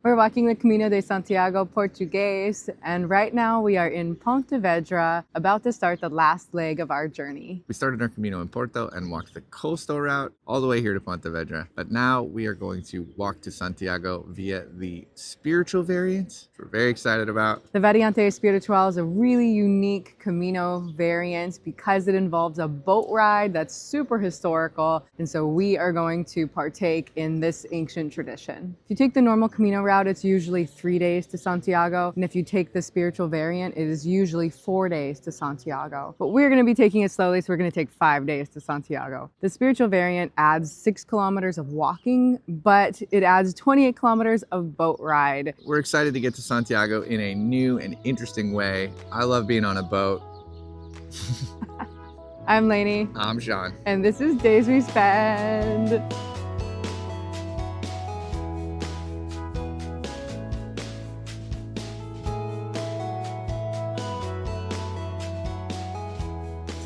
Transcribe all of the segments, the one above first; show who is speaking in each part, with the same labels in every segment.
Speaker 1: We're walking the Camino de Santiago Portuguese, and right now we are in Pontevedra, about to start the last leg of our journey.
Speaker 2: We started our Camino in Porto and walked the coastal route all the way here to Pontevedra, but now we are going to walk to Santiago via the spiritual variant, which we're very excited about.
Speaker 1: The Variante Espiritual is a really unique Camino variant because it involves a boat ride that's super historical, and so we are going to partake in this ancient tradition. If you take the normal Camino route, it's usually 3 days to Santiago, and if you take the spiritual variant, it is usually 4 days to Santiago. But we're going to be taking it slowly, so we're going to take 5 days to Santiago. The spiritual variant adds 6 kilometers of walking, but it adds 28 kilometers of boat ride.
Speaker 2: We're excited to get to Santiago in a new and interesting way. I love being on a boat.
Speaker 1: I'm Lainey.
Speaker 2: I'm Sean.
Speaker 1: And this is Days We Spend.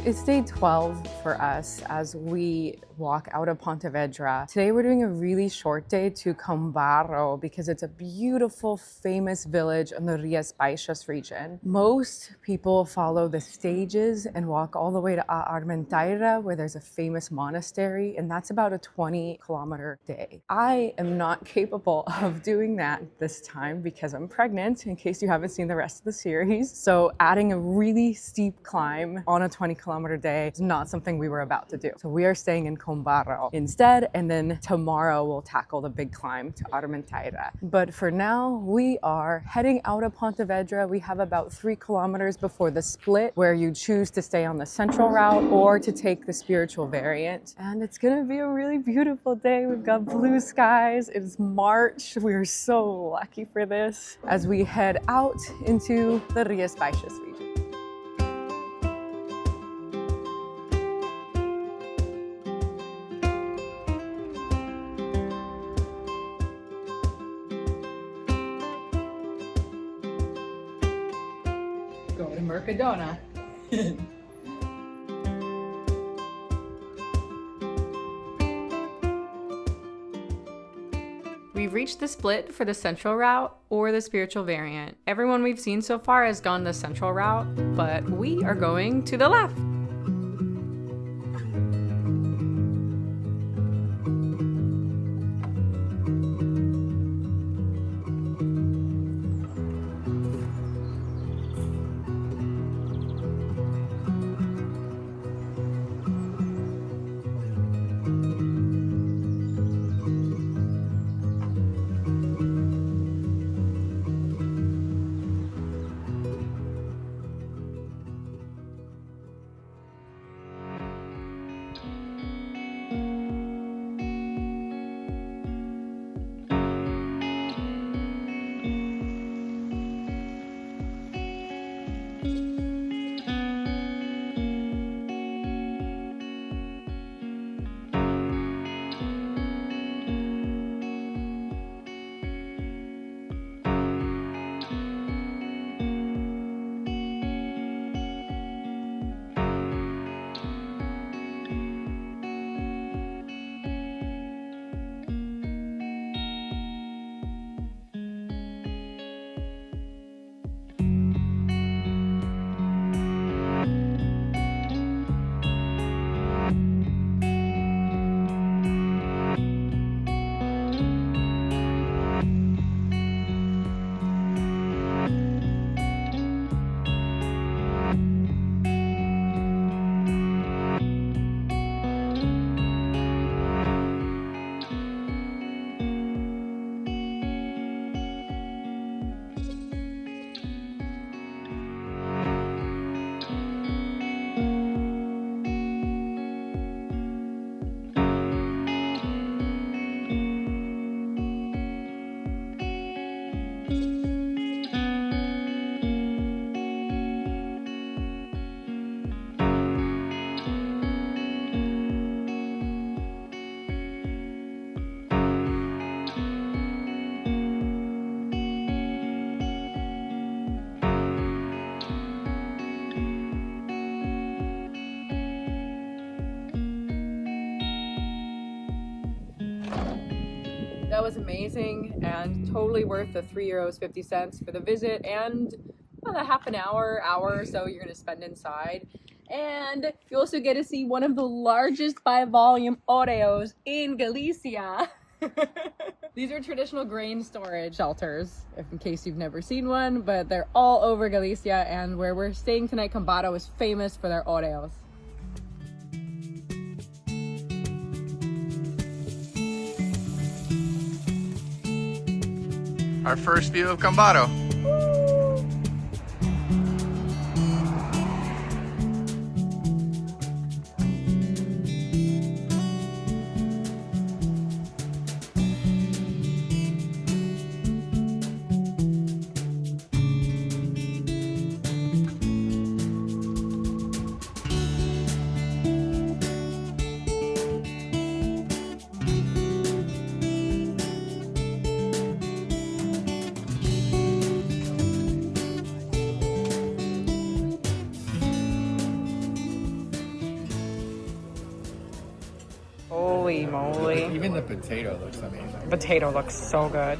Speaker 1: It's day 12 for us as we walk out of Pontevedra. Today we're doing a really short day to Combarro because it's a beautiful, famous village in the Rías Baixas region. Most people follow the stages and walk all the way to A Armenteira, where there's a famous monastery, and that's about a 20-kilometer day. I am not capable of doing that this time because I'm pregnant, in case you haven't seen the rest of the series. So adding a really steep climb on a 20-kilometer day is not something we were about to do. So we are staying in Combarro instead, and then tomorrow we'll tackle the big climb to Armenteira. But for now, we are heading out of Pontevedra. We have about 3 kilometers before the split, where you choose to stay on the central route or to take the spiritual variant. And it's gonna be a really beautiful day. We've got blue skies. It is March. We are so lucky for this as we head out into the Rías Baixas region. Go to Mercadona. We've reached the split for the central route or the spiritual variant. Everyone we've seen so far has gone the central route, but we are going to the left. that was amazing and totally worth the €3.50 for the visit and about a half an hour or so you're gonna spend inside. And you also get to see one of the largest by volume Oreos in Galicia. These are traditional grain storage shelters, if in case you've never seen one, but they're all over Galicia, and where we're staying tonight, Combarro, is famous for their Oreos.
Speaker 2: Our first view of Combarro.
Speaker 1: Holy moly.
Speaker 2: Even the potato looks amazing.
Speaker 1: The potato looks so good.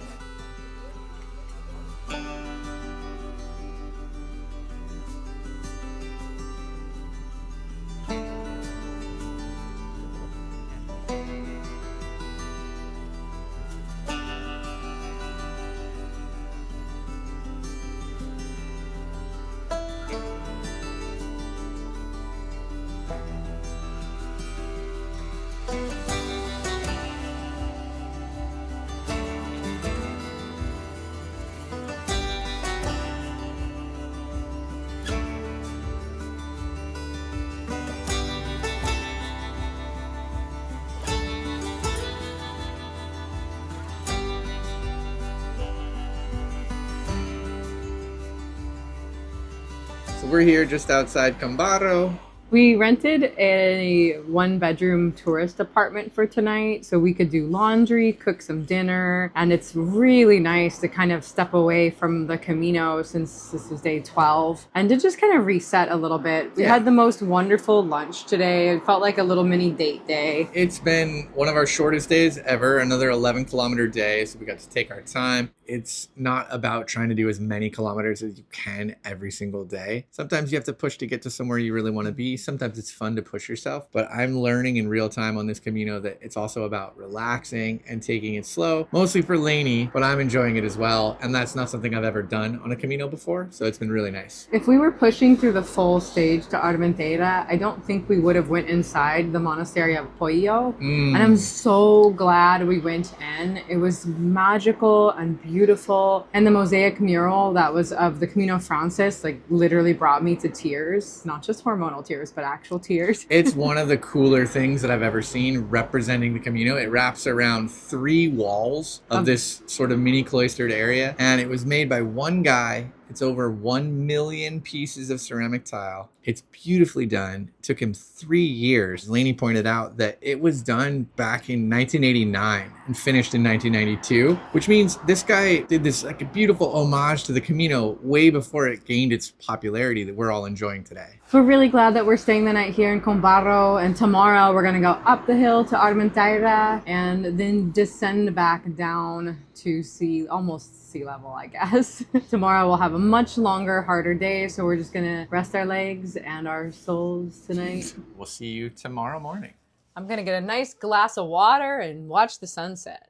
Speaker 2: So we're here just outside Combarro.
Speaker 1: We rented a one-bedroom tourist apartment for tonight so we could do laundry, cook some dinner, and it's really nice to kind of step away from the Camino since this is day 12 and to just kind of reset a little bit. We had the most wonderful lunch today. It felt like a little mini date day.
Speaker 2: It's been one of our shortest days ever, another 11-kilometer day, so we got to take our time. It's not about trying to do as many kilometers as you can every single day. Sometimes you have to push to get to somewhere you really want to be. Sometimes it's fun to push yourself, but I'm learning in real time on this Camino that it's also about relaxing and taking it slow, mostly for Lainey, but I'm enjoying it as well. And that's not something I've ever done on a Camino before, so it's been really nice.
Speaker 1: If we were pushing through the full stage to A Armenteira, I don't think we would have went inside the monastery of Poio. And I'm so glad we went in. It was magical and beautiful. And the mosaic mural that was of the Camino Frances, like literally brought me to tears, not just hormonal tears, but actual tears.
Speaker 2: It's one of the cooler things that I've ever seen representing the Camino. It wraps around 3 walls of this sort of mini cloistered area, and it was made by one guy. It's over 1 million pieces of ceramic tile. It's beautifully done. It took him 3 years. Lainey pointed out that it was done back in 1989 and finished in 1992, which means this guy did this like a beautiful homage to the Camino way before it gained its popularity that we're all enjoying today.
Speaker 1: We're really glad that we're staying the night here in Combarro, and tomorrow we're gonna go up the hill to A Armenteira and then descend back down to almost sea level, I guess. Tomorrow we'll have a much longer, harder day, so we're just gonna rest our legs and our souls tonight.
Speaker 2: We'll see you tomorrow morning.
Speaker 1: I'm gonna get a nice glass of water and watch the sunset.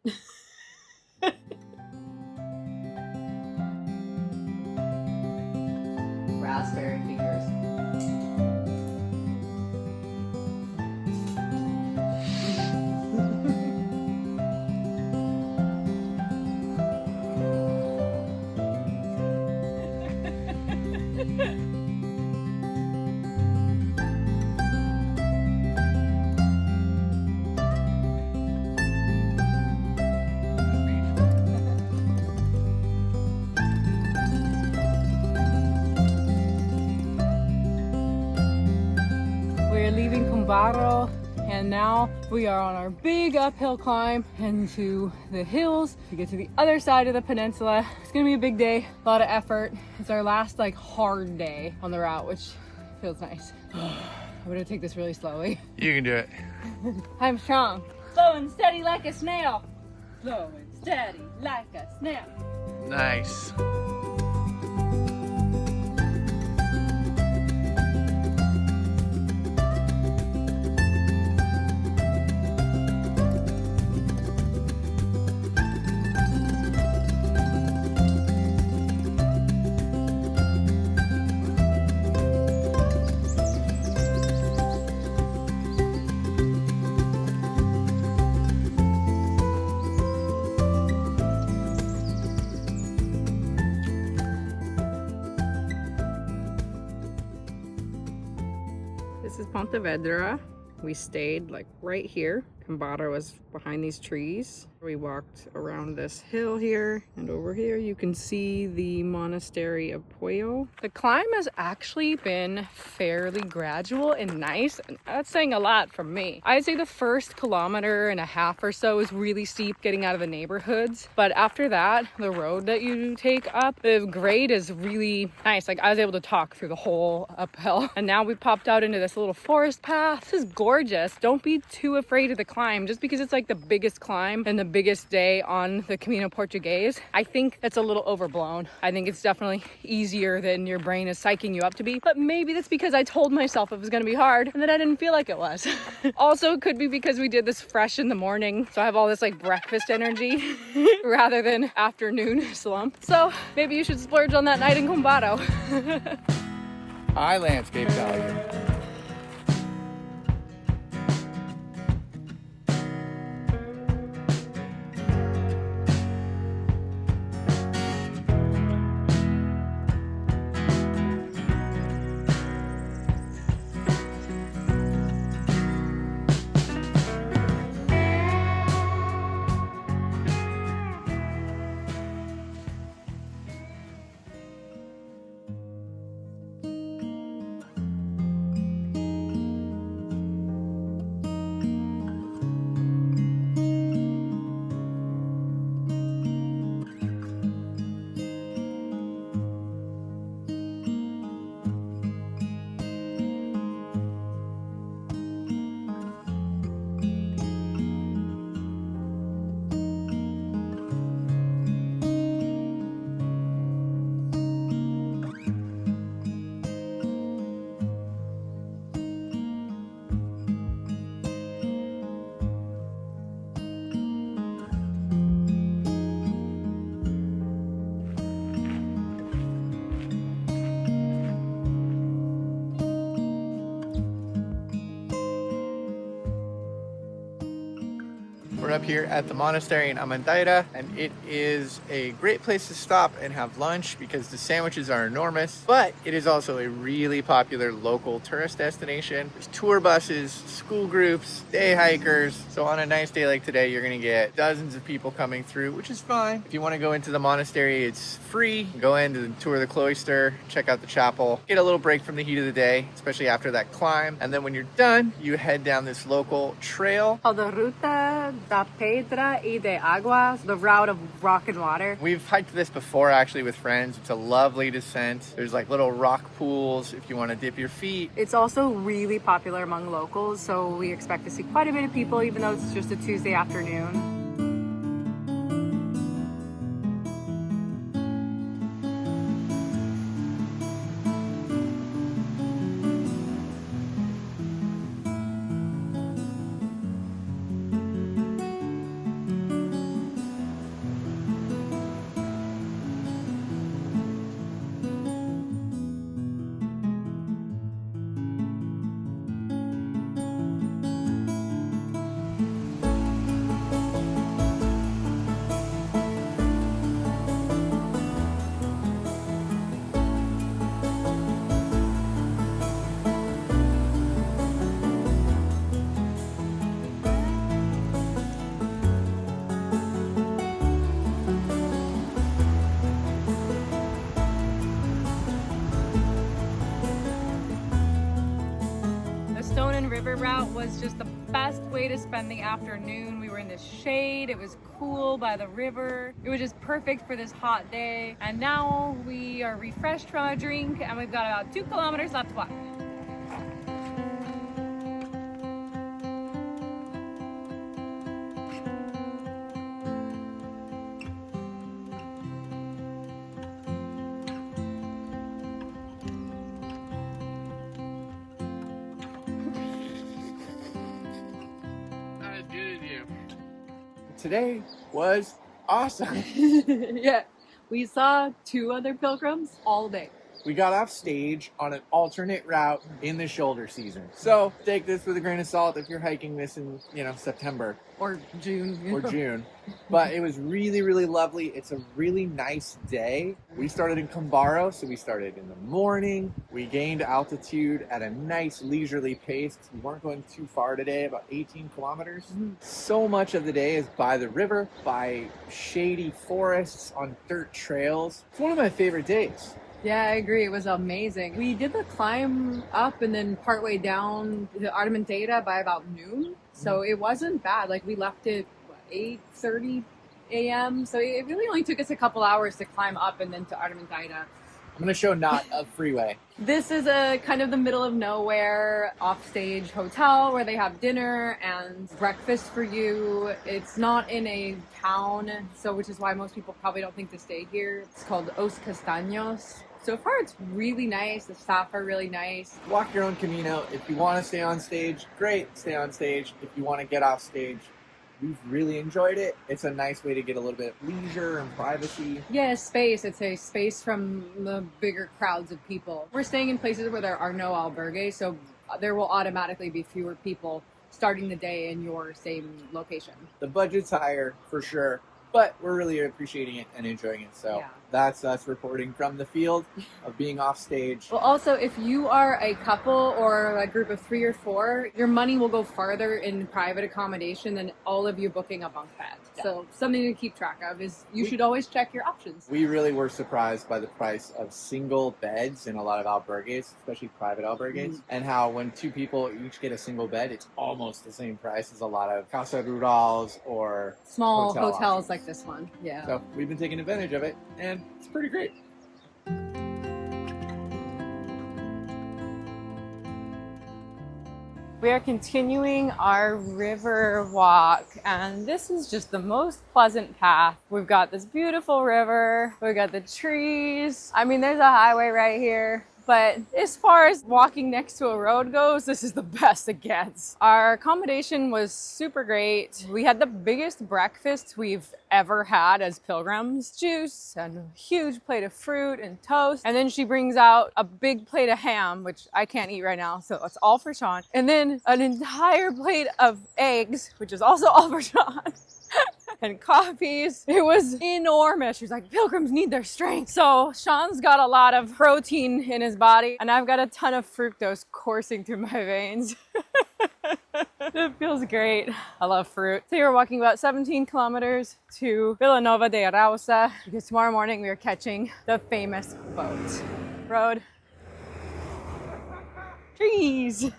Speaker 1: Raspberry fingers. We're leaving Combarro, and now we are on our big uphill climb into the hills to get to the other side of the peninsula. It's gonna be a big day, a lot of effort. It's our last like hard day on the route, which feels nice. I'm gonna take this really slowly.
Speaker 2: You can do it.
Speaker 1: I'm strong. Slow and steady like a snail. Slow and steady, like a snap.
Speaker 2: Nice.
Speaker 1: This is Pontevedra. We stayed like right here. Combarro was behind these trees. We walked around this hill here, and over here you can see the monastery of Puyo. The climb has actually been fairly gradual and nice, and that's saying a lot from me. I'd say the first kilometer and a half or so is really steep getting out of the neighborhoods, but after that, the road that you take up, the grade is really nice. Like I was able to talk through the whole uphill, and now we popped out into this little forest path. This is gorgeous. Don't be too afraid of the climb just because it's like the biggest climb and the biggest day on the Camino Portuguese. I think it's a little overblown. I think it's definitely easier than your brain is psyching you up to be, but maybe that's because I told myself it was going to be hard and then I didn't feel like it was. Also, it could be because we did this fresh in the morning, so I have all this like breakfast energy rather than afternoon slump. So maybe you should splurge on that night in Combarro.
Speaker 2: High landscape value. We're up here at the monastery in A Armenteira, and it is a great place to stop and have lunch because the sandwiches are enormous, but it is also a really popular local tourist destination. There's tour buses, school groups, day hikers. So on a nice day like today, you're gonna get dozens of people coming through, which is fine. If you wanna go into the monastery, it's free. Go in to tour the cloister, check out the chapel, get a little break from the heat of the day, especially after that climb. And then when you're done, you head down this local trail
Speaker 1: called the Ruta da Pedra y de Aguas, the route of rock and water.
Speaker 2: We've hiked this before actually with friends. It's a lovely descent. There's like little rock pools if you want to dip your feet.
Speaker 1: It's also really popular among locals, so we expect to see quite a bit of people even though it's just a Tuesday afternoon. River route was just the best way to spend the afternoon. We were in the shade, it was cool by the river. It was just perfect for this hot day. And now we are refreshed from a drink and we've got about 2 kilometers left to walk.
Speaker 2: today was awesome.
Speaker 3: Yeah, we saw 2 other pilgrims all day.
Speaker 2: We got off stage on an alternate route in the shoulder season. So take this with a grain of salt if you're hiking this in, September.
Speaker 3: Or June.
Speaker 2: Or June. But it was really, really lovely. It's a really nice day. We started in Combarro, so we started in the morning. We gained altitude at a nice leisurely pace. We weren't going too far today, about 18 kilometers. So much of the day is by the river, by shady forests, on dirt trails. It's one of my favorite days.
Speaker 3: Yeah, I agree. It was amazing. We did the climb up and then partway down the Armenteira by about noon. So it wasn't bad. Like we left at 8:30 a.m. So it really only took us a couple hours to climb up and then to Armenteira.
Speaker 2: I'm going to show not a freeway.
Speaker 3: This is a kind of the middle of nowhere offstage hotel where they have dinner and breakfast for you. It's not in a town, so which is why most people probably don't think to stay here. It's called Os Castaños. So far, it's really nice. The staff are really nice.
Speaker 2: Walk your own Camino. If you want to stay on stage, great, stay on stage. If you want to get off stage, we've really enjoyed it. It's a nice way to get a little bit of leisure and privacy.
Speaker 3: Yeah, space. It's a space from the bigger crowds of people. We're staying in places where there are no albergues, so there will automatically be fewer people starting the day in your same location.
Speaker 2: The budget's higher, for sure, but we're really appreciating it and enjoying it. So
Speaker 3: yeah.
Speaker 2: That's us reporting from the field of being off stage.
Speaker 3: Well, also, if you are a couple or a group of 3 or 4, your money will go farther in private accommodation than all of you booking a bunk bed. Yeah. So something to keep track of is you should always check your options.
Speaker 2: We really were surprised by the price of single beds in a lot of albergues, especially private albergues, and how when 2 people each get a single bed, it's almost the same price as a lot of casa rurals or
Speaker 3: small hotels
Speaker 2: options.
Speaker 3: Like this one. Yeah.
Speaker 2: So we've been taking advantage of it, and it's pretty great.
Speaker 1: We are continuing our river walk, and this is just the most pleasant path. We've got this beautiful river, we've got the trees. I mean, there's a highway right here. But as far as walking next to a road goes, this is the best it gets. Our accommodation was super great. We had the biggest breakfast we've ever had as pilgrims. Juice and a huge plate of fruit and toast. And then she brings out a big plate of ham, which I can't eat right now, so it's all for Sean. And then an entire plate of eggs, which is also all for Sean. And coffees. It was enormous. She was like, pilgrims need their strength. So Sean's got a lot of protein in his body, and I've got a ton of fructose coursing through my veins. It feels great. I love fruit. So we're walking about 17 kilometers to Vilanova de Arousa because tomorrow morning we are catching the famous boat. Road. Trees.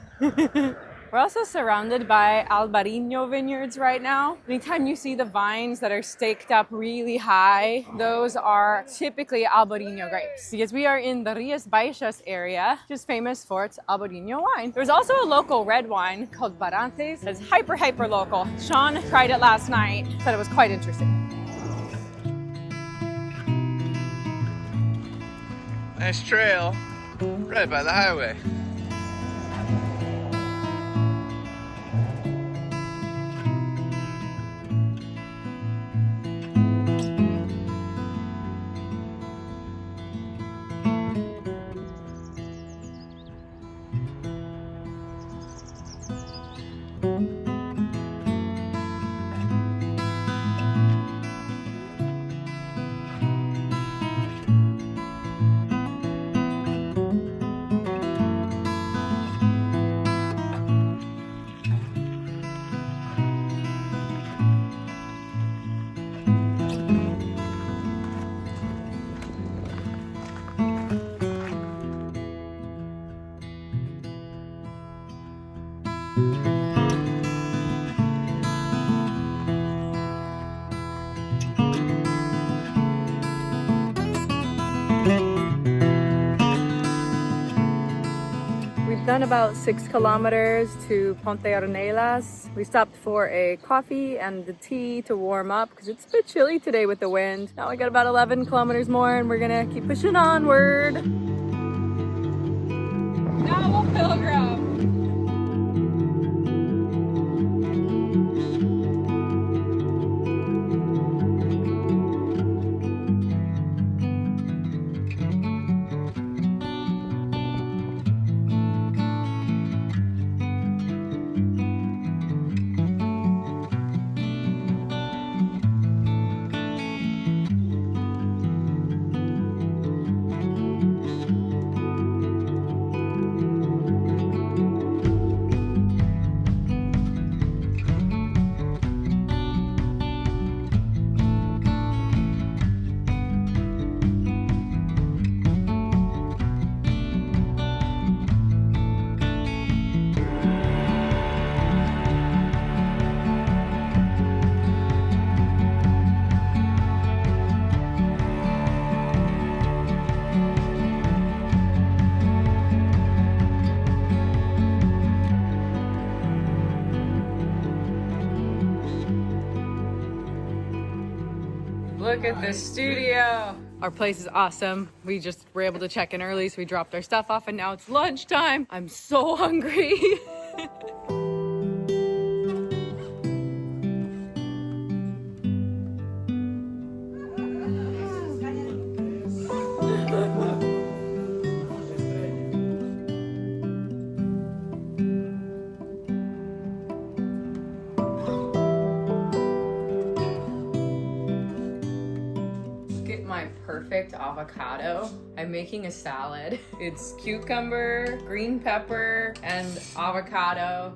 Speaker 1: We're also surrounded by Albarino vineyards right now. Anytime you see the vines that are staked up really high, those are typically Albarino grapes because we are in the Rias Baixas area, which is famous for its Albarino wine. There's also a local red wine called Variante. It's hyper local. Sean tried it last night, said it was quite interesting.
Speaker 2: Nice trail right by the highway.
Speaker 3: Done about 6 kilometers to Pontevedra. We stopped for a coffee and the tea to warm up because it's a bit chilly today with the wind. Now we got about 11 kilometers more and we're gonna keep pushing onward. Now we'll pilgrim.
Speaker 1: look at this studio. Our place is awesome. We just were able to check in early, so we dropped our stuff off and now it's lunchtime. I'm so hungry. Perfect avocado. I'm making a salad. It's cucumber, green pepper, and avocado.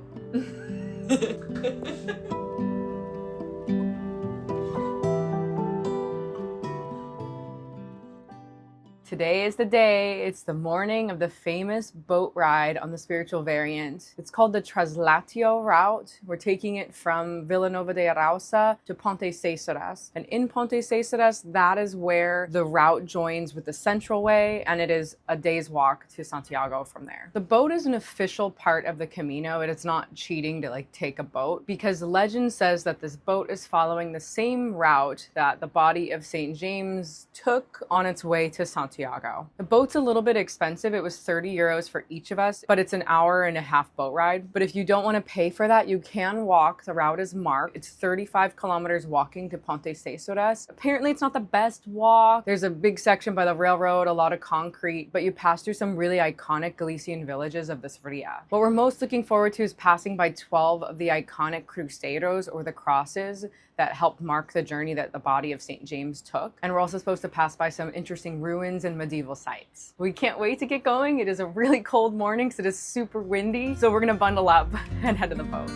Speaker 1: Today is the day. It's the morning of the famous boat ride on the spiritual variant. It's called the translatio route. We're taking it from Vilanova de Arousa to Pontecesures. And in Pontecesures, that is where the route joins with the Central Way, and it is a day's walk to Santiago from there. The boat is an official part of the Camino. It is not cheating to take a boat, because legend says that this boat is following the same route that the body of St. James took on its way to Santiago. The boat's a little bit expensive. It was 30 euros for each of us, but it's an hour and a half boat ride. But if you don't want to pay for that, you can walk. The route is marked. It's 35 kilometers walking to Pontecesures. Apparently, it's not the best walk. There's a big section by the railroad, a lot of concrete, but you pass through some really iconic Galician villages of this Vria. What we're most looking forward to is passing by 12 of the iconic cruceros, or the crosses, that helped mark the journey that the body of St. James took. And we're also supposed to pass by some interesting ruins and medieval sites. We can't wait to get going. It is a really cold morning, so it is super windy. So we're gonna bundle up and head to the boat.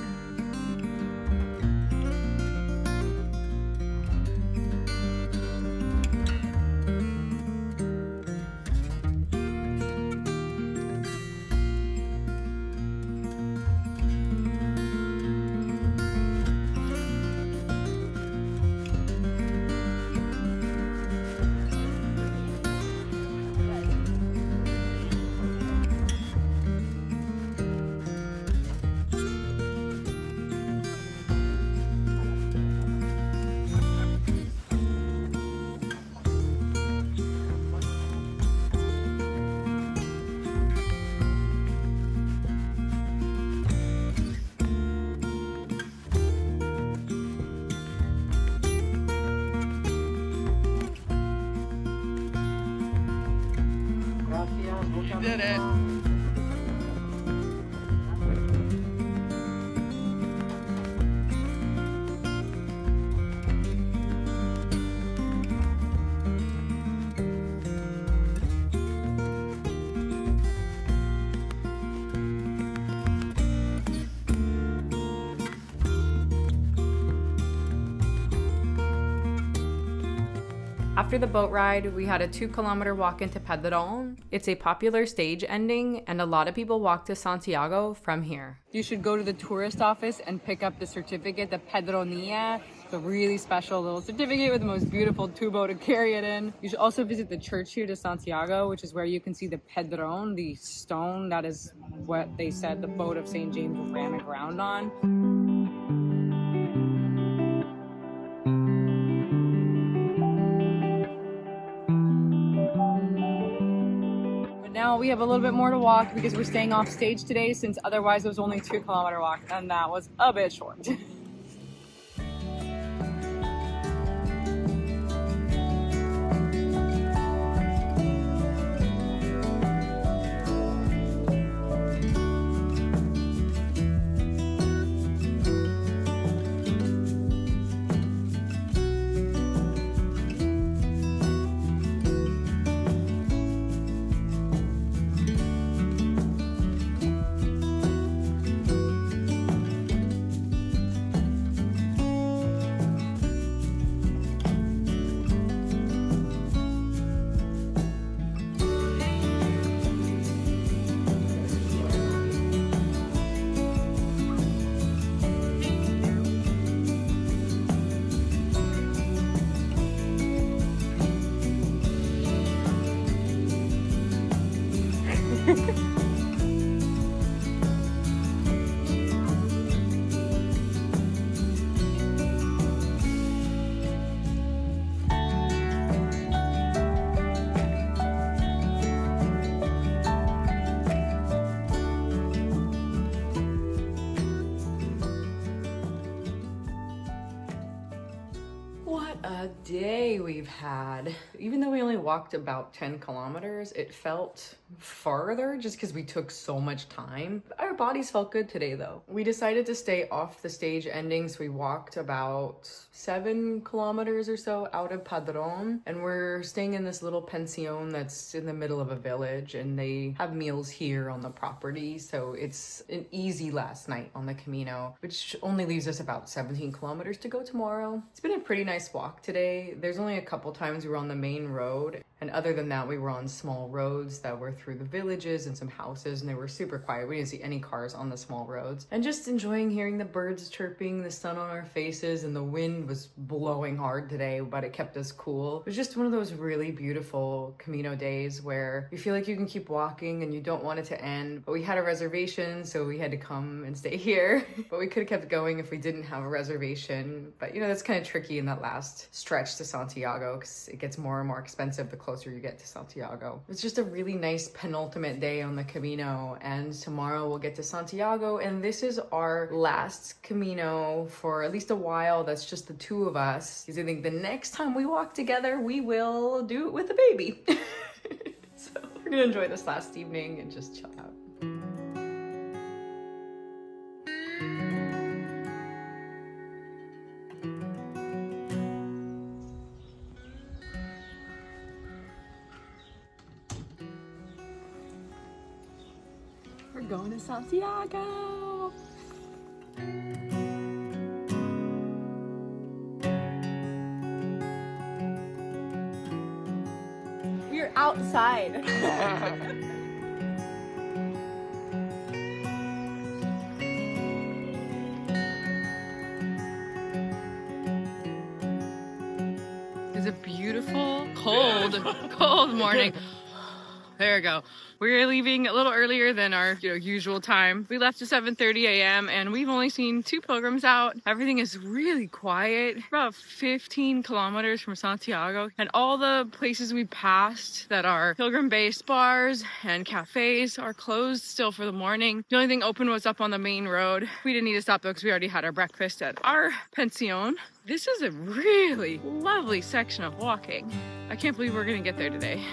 Speaker 2: You did it.
Speaker 1: After the boat ride, we had a 2-kilometer walk into Padrón. It's a popular stage ending, and a lot of people walk to Santiago from here. You should go to the tourist office and pick up the certificate, the Padronia. It's a really special little certificate with the most beautiful tubo to carry it in. You should also visit the church here to Santiago, which is where you can see the Padrón, the stone that is what they said the boat of St. James ran aground on. Now we have a little bit more to walk because we're staying off stage today, since otherwise it was only a 2-kilometer walk, and that was a bit short. day we've had. Even though we only walked about 10 kilometers, it felt farther just because we took so much time. Our bodies felt good today though. We decided to stay off the stage ending, so we walked about 7 kilometers or so out of Padrón, and we're staying in this little pension that's in the middle of a village, and they have meals here on the property, so it's an easy last night on the Camino, which only leaves us about 17 kilometers to go tomorrow. It's been a pretty nice walk today. There's only a couple times we were on the main road, and other than that we were on small roads that were through the villages and some houses, and they were super quiet. We didn't see any cars on the small roads, and just enjoying hearing the birds chirping, the sun on our faces, and the wind was blowing hard today, but it kept us cool. It was just one of those really beautiful Camino days where you feel like you can keep walking and you don't want it to end, but we had a reservation, so we had to come and stay here. But we could have kept going if we didn't have a reservation, but you know, that's kind of tricky in that last stretch to Santiago because it gets more and more expensive the closer you get to Santiago. It's just a really nice penultimate day on the Camino, and tomorrow we'll get to Santiago, and this is our last Camino for at least a while. That's just the two of us, because I think the next time we walk together we will do it with a baby. So we're gonna enjoy this last evening and just chill out. We're going to Santiago! We're outside! It's a beautiful, cold morning. There we go. We're leaving a little earlier than our usual time. We left at 7:30 a.m. and we've only seen 2 pilgrims out. Everything is really quiet. We're about 15 kilometers from Santiago, and all the places we passed that are pilgrim-based bars and cafes are closed still for the morning. The only thing open was up on the main road. We didn't need to stop though because we already had our breakfast at our pension. This is a really lovely section of walking. I can't believe we're gonna get there today.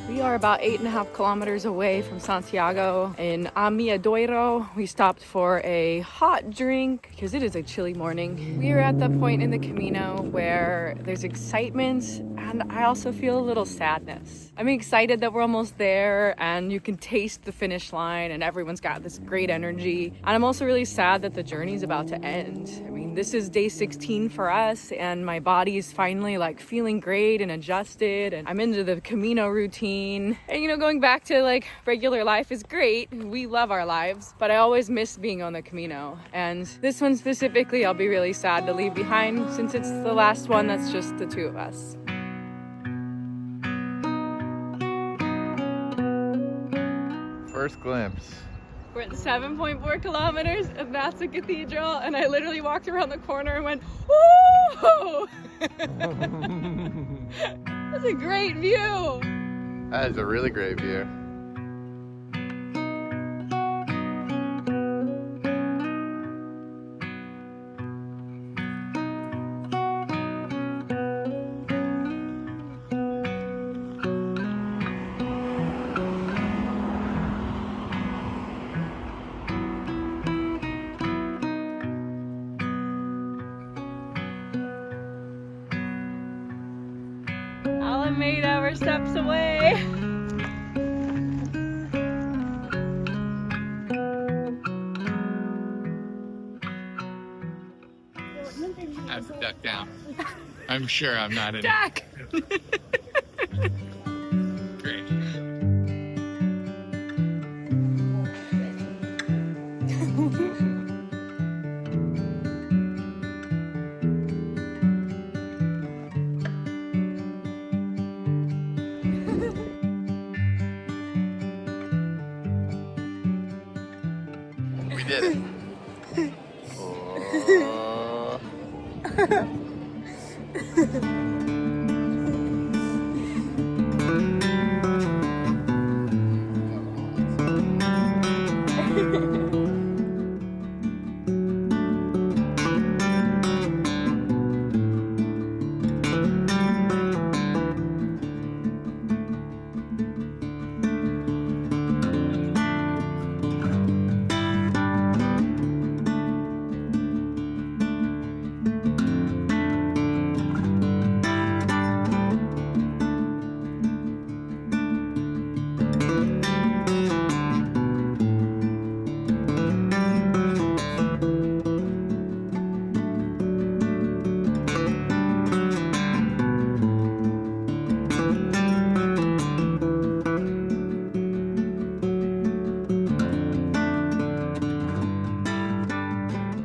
Speaker 1: We are about 8.5 kilometers away from Santiago. In A Armenteira, we stopped for a hot drink because it is a chilly morning. We are at the point in the Camino where there's excitement, and I also feel a little sadness. I'm excited that we're almost there and you can taste the finish line and everyone's got this great energy. And I'm also really sad that the journey's about to end. I mean, this is day 16 for us and my body's finally like feeling great and adjusted, and I'm into the Camino routine. And going back to like regular life is great. We love our lives, but I always miss being on the Camino. And this one specifically, I'll be really sad to leave behind since it's the last one that's just the two of us.
Speaker 2: First glimpse.
Speaker 1: We're at 7.4 kilometers, and that's a cathedral, and I literally walked around the corner and went, woo! That's a great view!
Speaker 2: That is a really great view.
Speaker 1: Alameda, we're steps away.
Speaker 2: duck down. I'm sure I'm not in
Speaker 3: Jack!
Speaker 2: Great. We did it. Oh.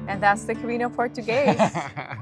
Speaker 1: And that's the Camino Portuguese.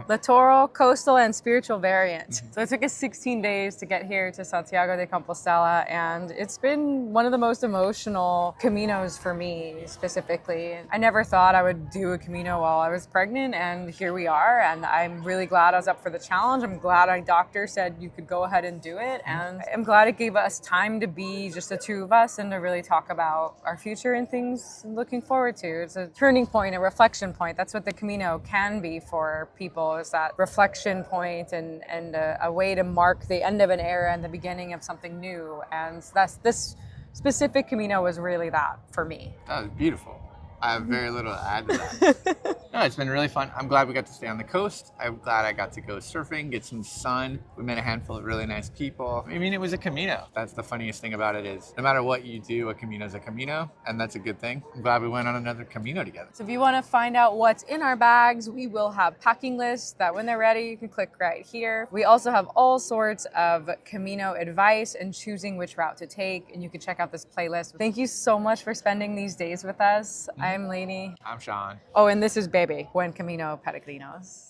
Speaker 1: Littoral, coastal, and spiritual variant. So it took us 16 days to get here to Santiago de Compostela, and it's been one of the most emotional Caminos for me specifically. I never thought I would do a Camino while I was pregnant, and here we are, and I'm really glad I was up for the challenge. I'm glad my doctor said you could go ahead and do it, and I'm glad it gave us time to be just the two of us and to really talk about our future and things I'm looking forward to. It's a turning point, a reflection point. That's what the Camino can be for people, is that reflection point and a way to mark the end of an era and the beginning of something new. And this specific Camino was really that for me.
Speaker 2: That was beautiful. I have very little to add to that. No, it's been really fun. I'm glad we got to stay on the coast. I'm glad I got to go surfing, get some sun. We met a handful of really nice people. I mean, it was a Camino. That's the funniest thing about it is no matter what you do, a Camino's a Camino, and that's a good thing. I'm glad we went on another Camino together.
Speaker 1: So if you want to find out what's in our bags, we will have packing lists that when they're ready, you can click right here. We also have all sorts of Camino advice and choosing which route to take, and you can check out this playlist. Thank you so much for spending these days with us. I'm Lainey.
Speaker 2: I'm Sean.
Speaker 1: Oh, and this is Baby, Buen Camino Peregrinos.